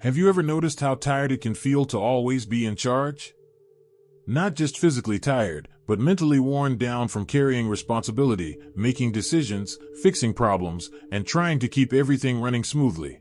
Have you ever noticed how tired it can feel to always be in charge? Not just physically tired, but mentally worn down from carrying responsibility, making decisions, fixing problems, and trying to keep everything running smoothly.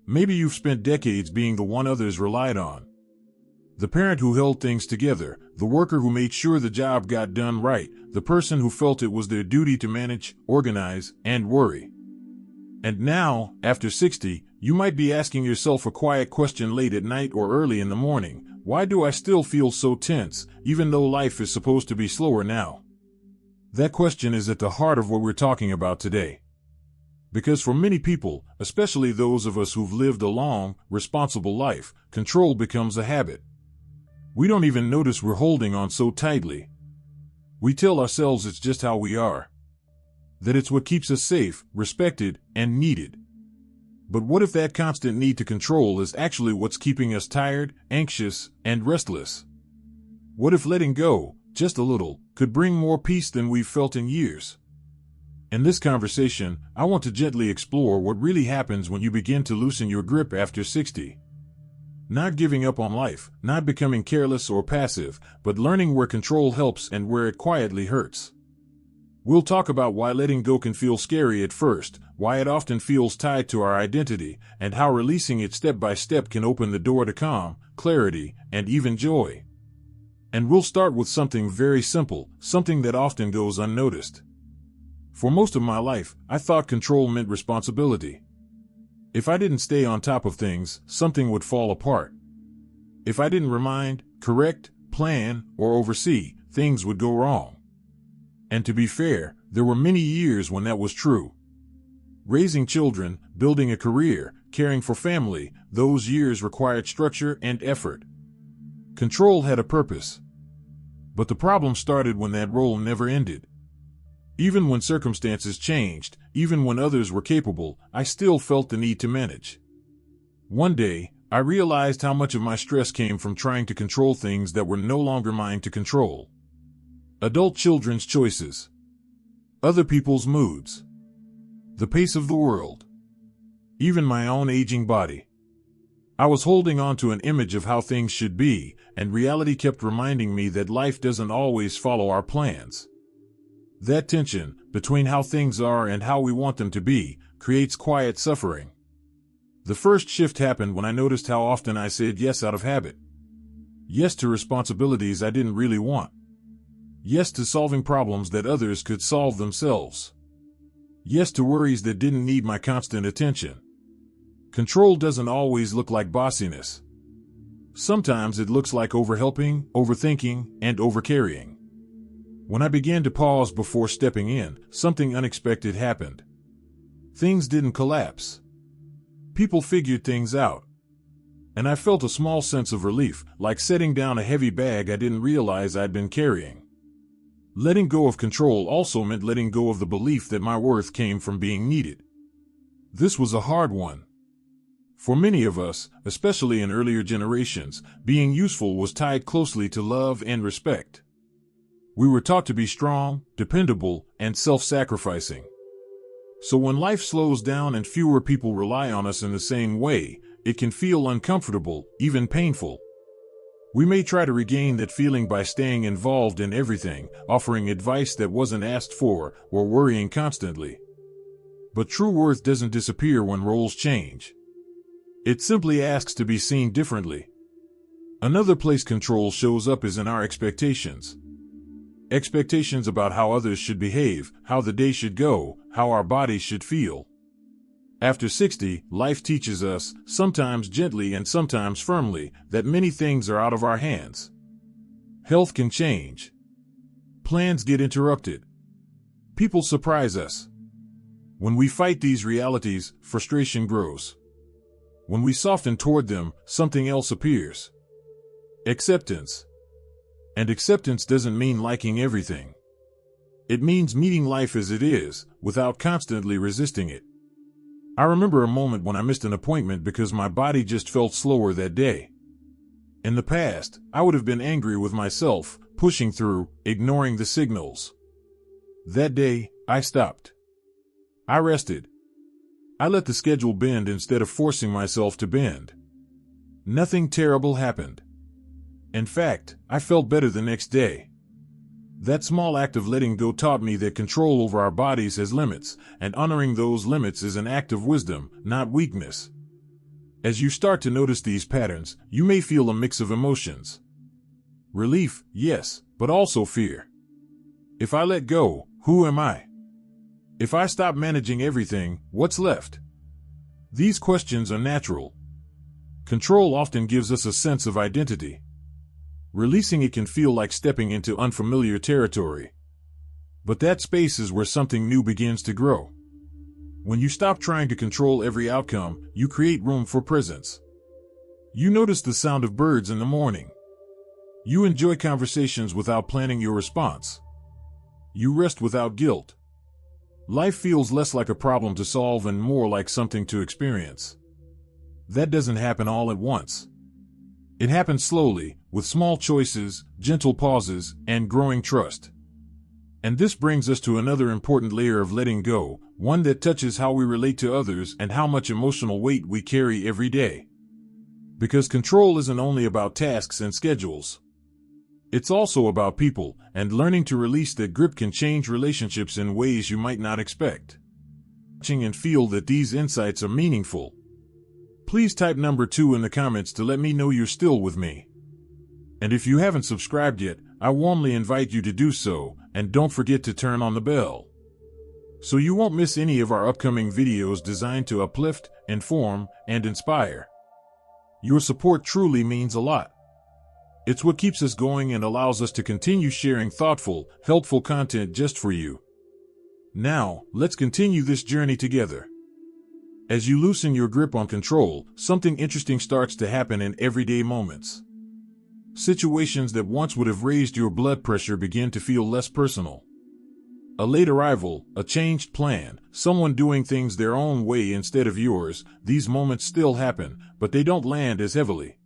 Maybe you've spent decades being the one others relied on. The parent who held things together, the worker who made sure the job got done right, the person who felt it was their duty to manage, organize, and worry. And now, after 60, you might be asking yourself a quiet question late at night or early in the morning. Why do I still feel so tense, even though life is supposed to be slower now? That question is at the heart of what we're talking about today. Because for many people, especially those of us who've lived a long, responsible life, control becomes a habit. We don't even notice we're holding on so tightly. We tell ourselves it's just how we are. That it's what keeps us safe, respected, and needed. But what if that constant need to control is actually what's keeping us tired, anxious, and restless? What if letting go, just a little, could bring more peace than we've felt in years? In this conversation, I want to gently explore what really happens when you begin to loosen your grip after 60. Not giving up on life, not becoming careless or passive, but learning where control helps and where it quietly hurts. We'll talk about why letting go can feel scary at first, why it often feels tied to our identity, and how releasing it step by step can open the door to calm, clarity, and even joy. And we'll start with something very simple, something that often goes unnoticed. For most of my life, I thought control meant responsibility. If I didn't stay on top of things, something would fall apart. If I didn't remind, correct, plan, or oversee, things would go wrong. And to be fair, there were many years when that was true. Raising children, building a career, caring for family, those years required structure and effort. Control had a purpose. But the problem started when that role never ended. Even when circumstances changed, even when others were capable, I still felt the need to manage. One day, I realized how much of my stress came from trying to control things that were no longer mine to control. Adult children's choices. Other people's moods. The pace of the world. Even my own aging body. I was holding on to an image of how things should be, and reality kept reminding me that life doesn't always follow our plans. That tension, between how things are and how we want them to be, creates quiet suffering. The first shift happened when I noticed how often I said yes out of habit. Yes to responsibilities I didn't really want. Yes to solving problems that others could solve themselves. Yes to worries that didn't need my constant attention. Control doesn't always look like bossiness. Sometimes it looks like overhelping, overthinking, and overcarrying. When I began to pause before stepping in, something unexpected happened. Things didn't collapse. People figured things out. And I felt a small sense of relief, like setting down a heavy bag I didn't realize I'd been carrying. Letting go of control also meant letting go of the belief that my worth came from being needed. This was a hard one. For many of us, especially in earlier generations, being useful was tied closely to love and respect. We were taught to be strong, dependable, and self-sacrificing. So when life slows down and fewer people rely on us in the same way, it can feel uncomfortable, even painful. We may try to regain that feeling by staying involved in everything, offering advice that wasn't asked for, or worrying constantly. But true worth doesn't disappear when roles change. It simply asks to be seen differently. Another place control shows up is in our expectations. Expectations about how others should behave, how the day should go, how our bodies should feel. After 60, life teaches us, sometimes gently and sometimes firmly, that many things are out of our hands. Health can change. Plans get interrupted. People surprise us. When we fight these realities, frustration grows. When we soften toward them, something else appears. Acceptance. And acceptance doesn't mean liking everything. It means meeting life as it is, without constantly resisting it. I remember a moment when I missed an appointment because my body just felt slower that day. In the past, I would have been angry with myself, pushing through, ignoring the signals. That day, I stopped. I rested. I let the schedule bend instead of forcing myself to bend. Nothing terrible happened. In fact, I felt better the next day. That small act of letting go taught me that control over our bodies has limits, and honoring those limits is an act of wisdom, not weakness. As you start to notice these patterns, you may feel a mix of emotions. Relief, yes, but also fear. If I let go, who am I? If I stop managing everything, what's left? These questions are natural. Control often gives us a sense of identity. Releasing it can feel like stepping into unfamiliar territory. But that space is where something new begins to grow. When you stop trying to control every outcome, you create room for presence. You notice the sound of birds in the morning. You enjoy conversations without planning your response. You rest without guilt. Life feels less like a problem to solve and more like something to experience. That doesn't happen all at once. It happens slowly, with small choices, gentle pauses, and growing trust. And this brings us to another important layer of letting go, one that touches how we relate to others and how much emotional weight we carry every day. Because control isn't only about tasks and schedules. It's also about people, and learning to release that grip can change relationships in ways you might not expect. And feel that these insights are meaningful. Please type number 2 in the comments to let me know you're still with me. And if you haven't subscribed yet, I warmly invite you to do so, and don't forget to turn on the bell, so you won't miss any of our upcoming videos designed to uplift, inform, and inspire. Your support truly means a lot. It's what keeps us going and allows us to continue sharing thoughtful, helpful content just for you. Now, let's continue this journey together. As you loosen your grip on control, something interesting starts to happen in everyday moments. Situations that once would have raised your blood pressure begin to feel less personal. A late arrival, a changed plan, someone doing things their own way instead of yours, these moments still happen, but they don't land as heavily.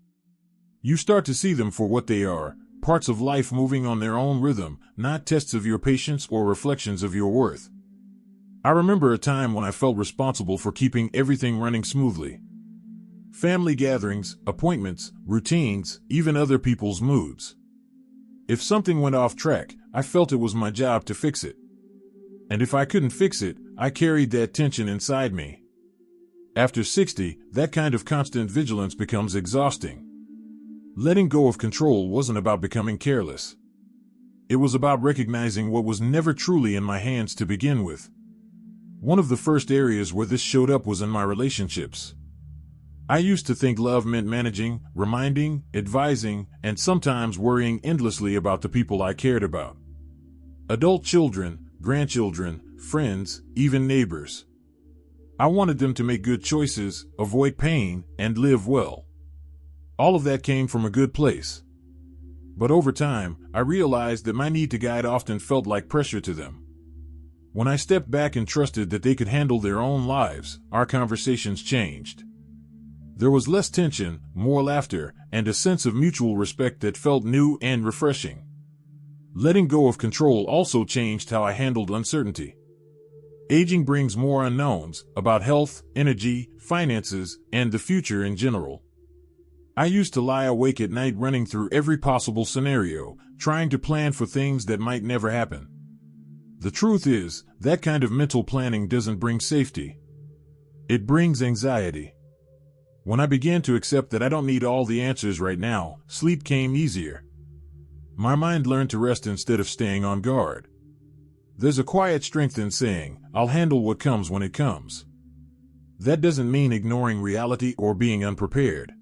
You start to see them for what they are, parts of life moving on their own rhythm, not tests of your patience or reflections of your worth. I remember a time when I felt responsible for keeping everything running smoothly. Family gatherings, appointments, routines, even other people's moods. If something went off track, I felt it was my job to fix it. And if I couldn't fix it, I carried that tension inside me. After 60, that kind of constant vigilance becomes exhausting. Letting go of control wasn't about becoming careless. It was about recognizing what was never truly in my hands to begin with. One of the first areas where this showed up was in my relationships. I used to think love meant managing, reminding, advising, and sometimes worrying endlessly about the people I cared about. Adult children, grandchildren, friends, even neighbors. I wanted them to make good choices, avoid pain, and live well. All of that came from a good place. But over time, I realized that my need to guide often felt like pressure to them. When I stepped back and trusted that they could handle their own lives, our conversations changed. There was less tension, more laughter, and a sense of mutual respect that felt new and refreshing. Letting go of control also changed how I handled uncertainty. Aging brings more unknowns about health, energy, finances, and the future in general. I used to lie awake at night running through every possible scenario, trying to plan for things that might never happen. The truth is, that kind of mental planning doesn't bring safety. It brings anxiety. When I began to accept that I don't need all the answers right now, sleep came easier. My mind learned to rest instead of staying on guard. There's a quiet strength in saying, I'll handle what comes when it comes. That doesn't mean ignoring reality or being unprepared.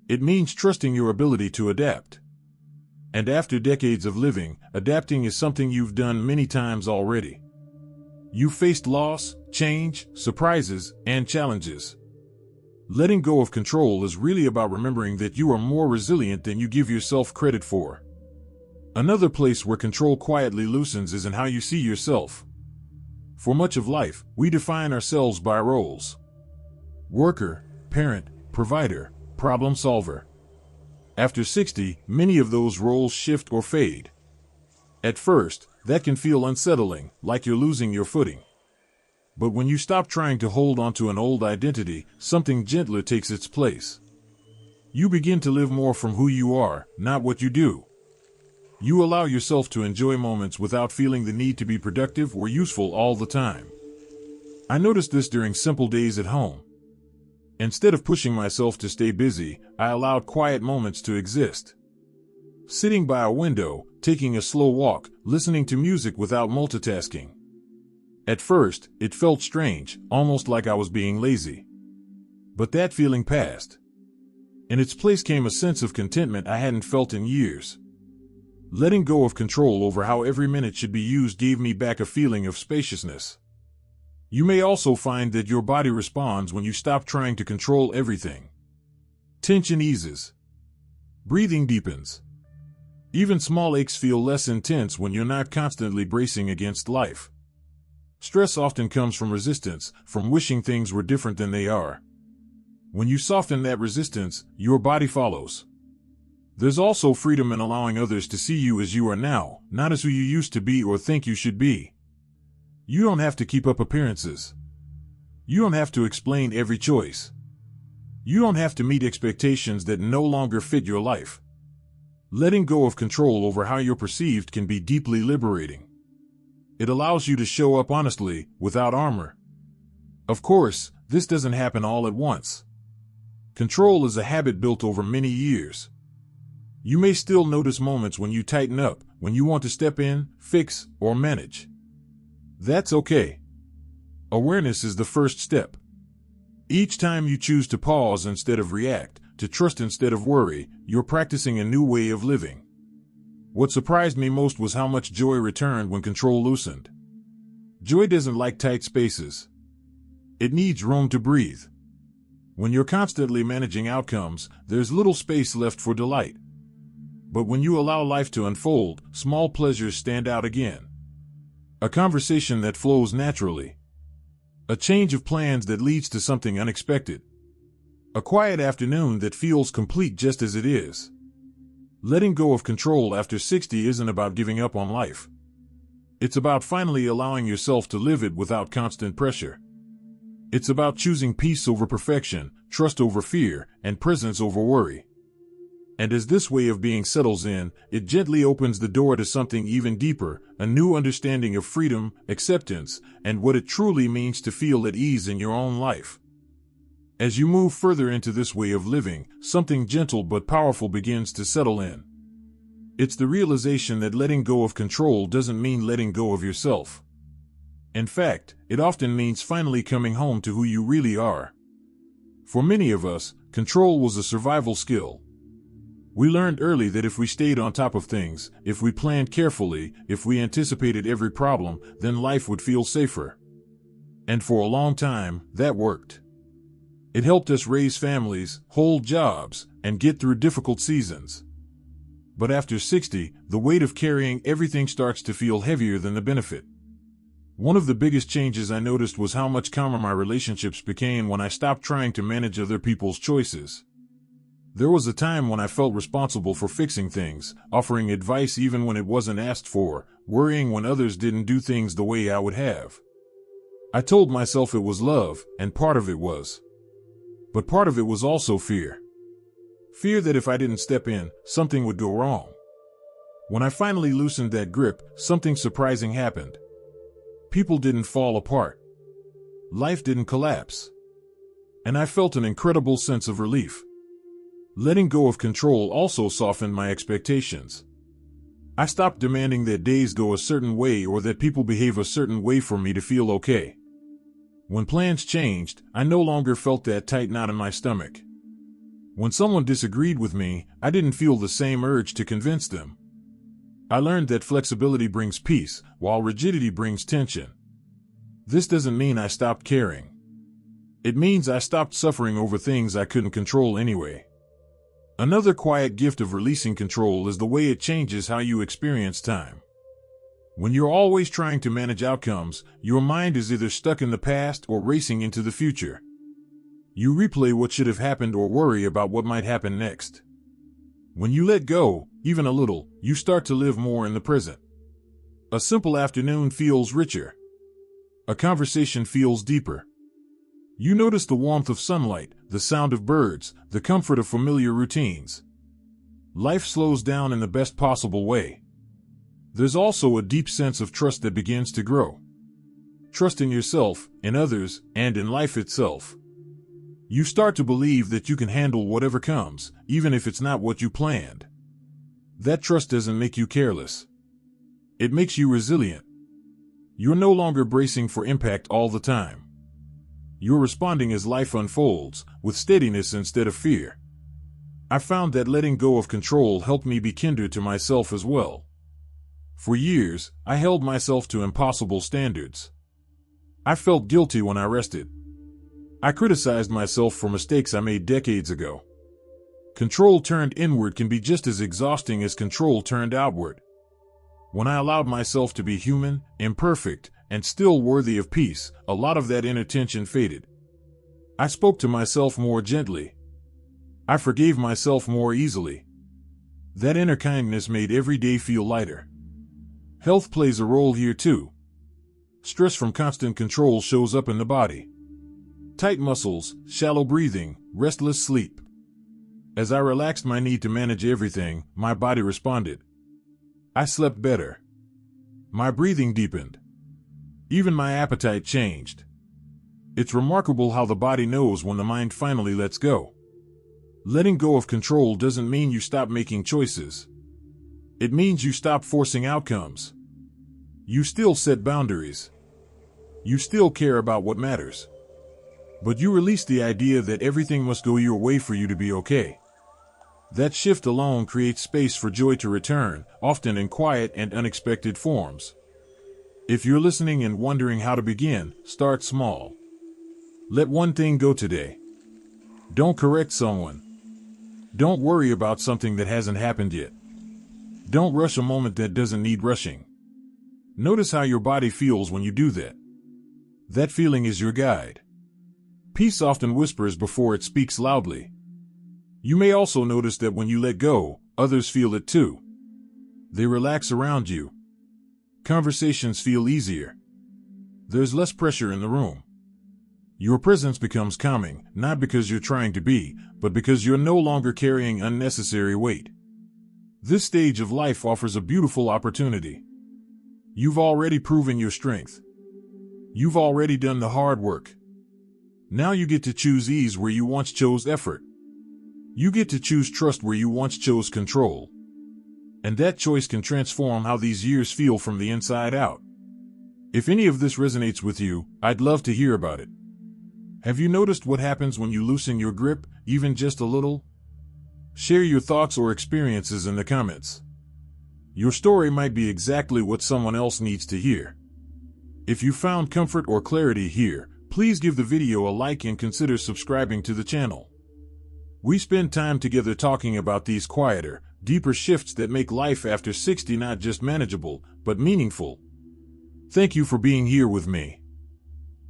It means trusting your ability to adapt. And after decades of living, adapting is something you've done many times already. You've faced loss, change, surprises, and challenges. Letting go of control is really about remembering that you are more resilient than you give yourself credit for. Another place where control quietly loosens is in how you see yourself. For much of life, we define ourselves by roles. Worker, parent, provider, problem solver. After 60, many of those roles shift or fade. At first, that can feel unsettling, like you're losing your footing. But when you stop trying to hold onto an old identity, something gentler takes its place. You begin to live more from who you are, not what you do. You allow yourself to enjoy moments without feeling the need to be productive or useful all the time. I noticed this during simple days at home. Instead of pushing myself to stay busy, I allowed quiet moments to exist. Sitting by a window, taking a slow walk, listening to music without multitasking. At first, it felt strange, almost like I was being lazy. But that feeling passed. In its place came a sense of contentment I hadn't felt in years. Letting go of control over how every minute should be used gave me back a feeling of spaciousness. You may also find that your body responds when you stop trying to control everything. Tension eases. Breathing deepens. Even small aches feel less intense when you're not constantly bracing against life. Stress often comes from resistance, from wishing things were different than they are. When you soften that resistance, your body follows. There's also freedom in allowing others to see you as you are now, not as who you used to be or think you should be. You don't have to keep up appearances. You don't have to explain every choice. You don't have to meet expectations that no longer fit your life. Letting go of control over how you're perceived can be deeply liberating. It allows you to show up honestly, without armor. Of course, this doesn't happen all at once. Control is a habit built over many years. You may still notice moments when you tighten up, when you want to step in, fix, or manage. That's okay. Awareness is the first step. Each time you choose to pause instead of react, to trust instead of worry, you're practicing a new way of living. What surprised me most was how much joy returned when control loosened. Joy doesn't like tight spaces. It needs room to breathe. When you're constantly managing outcomes, there's little space left for delight. But when you allow life to unfold, small pleasures stand out again. A conversation that flows naturally. A change of plans that leads to something unexpected. A quiet afternoon that feels complete just as it is. Letting go of control after 60 isn't about giving up on life. It's about finally allowing yourself to live it without constant pressure. It's about choosing peace over perfection, trust over fear, and presence over worry. And as this way of being settles in, it gently opens the door to something even deeper, a new understanding of freedom, acceptance, and what it truly means to feel at ease in your own life. As you move further into this way of living, something gentle but powerful begins to settle in. It's the realization that letting go of control doesn't mean letting go of yourself. In fact, it often means finally coming home to who you really are. For many of us, control was a survival skill. We learned early that if we stayed on top of things, if we planned carefully, if we anticipated every problem, then life would feel safer. And for a long time, that worked. It helped us raise families, hold jobs, and get through difficult seasons. But after 60, the weight of carrying everything starts to feel heavier than the benefit. One of the biggest changes I noticed was how much calmer my relationships became when I stopped trying to manage other people's choices. There was a time when I felt responsible for fixing things, offering advice even when it wasn't asked for, worrying when others didn't do things the way I would have. I told myself it was love, and part of it was. But part of it was also fear. Fear that if I didn't step in, something would go wrong. When I finally loosened that grip, something surprising happened. People didn't fall apart. Life didn't collapse. And I felt an incredible sense of relief. Letting go of control also softened my expectations. I stopped demanding that days go a certain way or that people behave a certain way for me to feel okay. When plans changed, I no longer felt that tight knot in my stomach. When someone disagreed with me, I didn't feel the same urge to convince them. I learned that flexibility brings peace, while rigidity brings tension. This doesn't mean I stopped caring. It means I stopped suffering over things I couldn't control anyway. Another quiet gift of releasing control is the way it changes how you experience time. When you're always trying to manage outcomes, your mind is either stuck in the past or racing into the future. You replay what should have happened or worry about what might happen next. When you let go, even a little, you start to live more in the present. A simple afternoon feels richer. A conversation feels deeper. You notice the warmth of sunlight, the sound of birds, the comfort of familiar routines. Life slows down in the best possible way. There's also a deep sense of trust that begins to grow. Trust in yourself, in others, and in life itself. You start to believe that you can handle whatever comes, even if it's not what you planned. That trust doesn't make you careless. It makes you resilient. You're no longer bracing for impact all the time. You're responding as life unfolds, with steadiness instead of fear. I found that letting go of control helped me be kinder to myself as well. For years, I held myself to impossible standards. I felt guilty when I rested. I criticized myself for mistakes I made decades ago. Control turned inward can be just as exhausting as control turned outward. When I allowed myself to be human, imperfect, and still worthy of peace, a lot of that inner tension faded. I spoke to myself more gently. I forgave myself more easily. That inner kindness made every day feel lighter. Health plays a role here too. Stress from constant control shows up in the body. Tight muscles, shallow breathing, restless sleep. As I relaxed my need to manage everything, my body responded. I slept better. My breathing deepened. Even my appetite changed. It's remarkable how the body knows when the mind finally lets go. Letting go of control doesn't mean you stop making choices. It means you stop forcing outcomes. You still set boundaries. You still care about what matters. But you release the idea that everything must go your way for you to be okay. That shift alone creates space for joy to return, often in quiet and unexpected forms. If you're listening and wondering how to begin, start small. Let one thing go today. Don't correct someone. Don't worry about something that hasn't happened yet. Don't rush a moment that doesn't need rushing. Notice how your body feels when you do that. That feeling is your guide. Peace often whispers before it speaks loudly. You may also notice that when you let go, others feel it too. They relax around you. Conversations feel easier. There's less pressure in the room. Your presence becomes calming, not because you're trying to be, but because you're no longer carrying unnecessary weight. This stage of life offers a beautiful opportunity. You've already proven your strength. You've already done the hard work. Now you get to choose ease where you once chose effort. You get to choose trust where you once chose control. And that choice can transform how these years feel from the inside out. If any of this resonates with you, I'd love to hear about it. Have you noticed what happens when you loosen your grip, even just a little? Share your thoughts or experiences in the comments. Your story might be exactly what someone else needs to hear. If you found comfort or clarity here, please give the video a like and consider subscribing to the channel. We spend time together talking about these quieter, deeper shifts that make life after 60 not just manageable, but meaningful. Thank you for being here with me.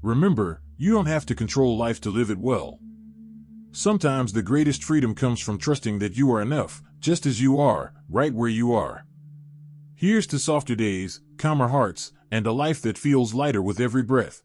Remember, you don't have to control life to live it well. Sometimes the greatest freedom comes from trusting that you are enough, just as you are, right where you are. Here's to softer days, calmer hearts, and a life that feels lighter with every breath.